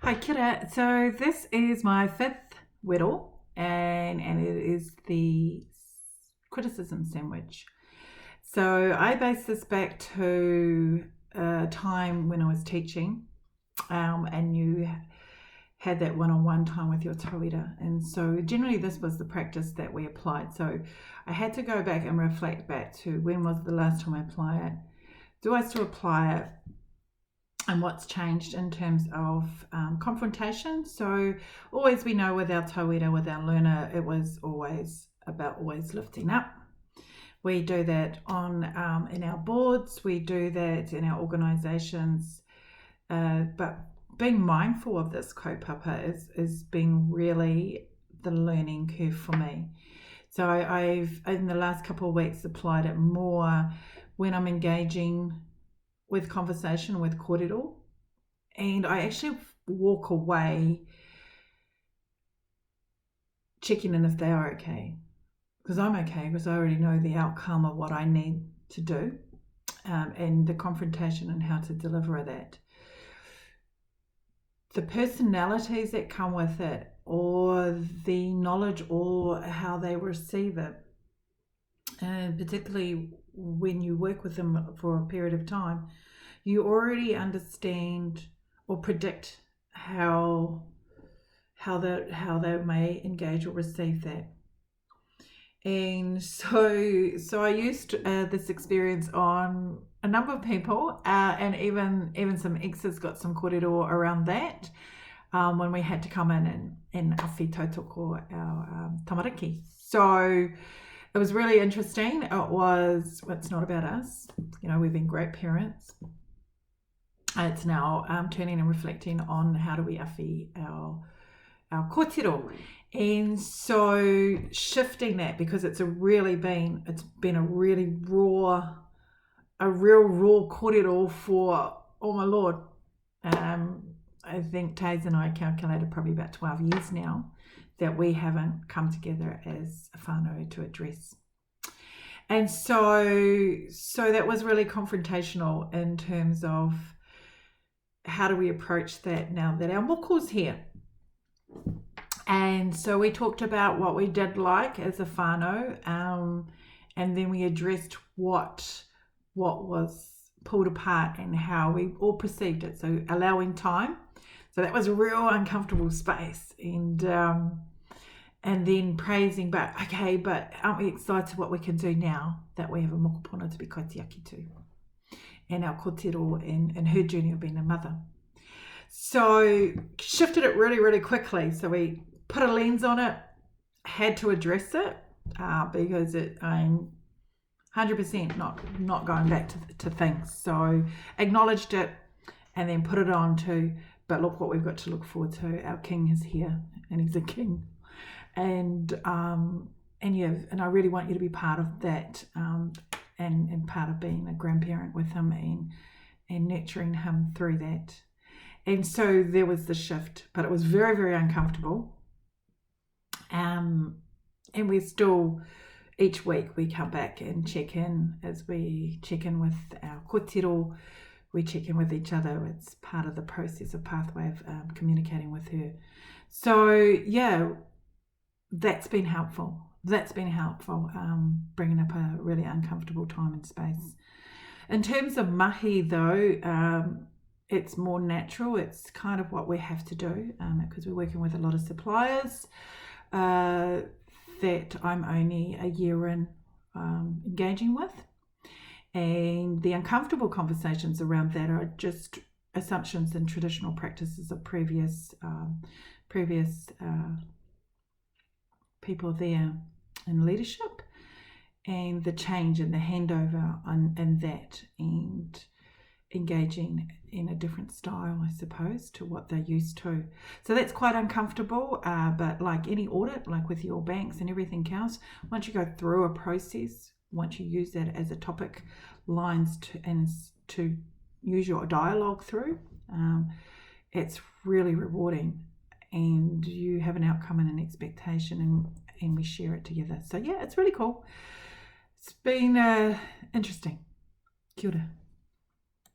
Hi, Kira. So this is my fifth whittle, and it is the criticism sandwich. So I base this back to a time when I was teaching, and you had that one-on-one time with your tauira. And so generally this was the practice that we applied. So I had to go back and reflect back to when was the last time I applied it. Do I still apply it? And what's changed in terms of confrontation. So always we know with our tauira, with our learner, it was always about always lifting up. We do that on in our boards, we do that in our organisations, but being mindful of this kaupapa is been really the learning curve for me. So I've in the last couple of weeks applied it more when I'm engaging with conversation with kōrero, and I actually walk away checking in if they are okay, because I'm okay, because I already know the outcome of what I need to do, and the confrontation and how to deliver that. The personalities that come with it, or the knowledge, or how they receive it, and particularly when you work with them for a period of time, you already understand or predict how they may engage or receive that. And so I used this experience on a number of people, and even some exes got some kōrero around that, when we had to come in and awhi tautoko our tamariki. So it was really interesting. It's not about us. We've been great parents. It's now turning and reflecting on how do we awhi our kōrero. And so shifting that, because it's been a really real raw kōrero for, oh my Lord, I think Taze and I calculated probably about 12 years now that we haven't come together as a whānau to address. And so that was really confrontational in terms of how do we approach that now that our moko's here. And so we talked about what we did like as a whānau, and then we addressed what was pulled apart and how we all perceived it. So allowing time. So that was a real uncomfortable space, and then praising, but aren't we excited what we can do now that we have a mokopuna to be kaitiaki to, and our kōrero and her journey of being a mother. So shifted it really, really quickly. So we put a lens on it, had to address it, because I'm 100% not going back to things. So acknowledged it and then put it on to, but look what we've got to look forward to. Our king is here, and he's a king. And I really want you to be part of that, and part of being a grandparent with him and nurturing him through that. And so there was the shift, but it was very, very uncomfortable. And we're still, each week we come back and check in, as we check in with our kōrero, we check in with each other. It's part of the process, of pathway of communicating with her. So yeah, that's been helpful. Bringing up a really uncomfortable time and space. In terms of mahi though, it's more natural. It's kind of what we have to do, because we're working with a lot of suppliers that I'm only a year in engaging with. And the uncomfortable conversations around that are just assumptions and traditional practices of previous people there in leadership, and the change and the handover and that, and engaging in a different style, I suppose, to what they're used to. So that's quite uncomfortable, but like any audit, like with your banks and everything else, once you go through a process, once you use that as a topic lines to use your dialogue through, it's really rewarding, and you have an outcome and an expectation, and we share it together. So yeah, it's really cool. It's been interesting. Kia ora.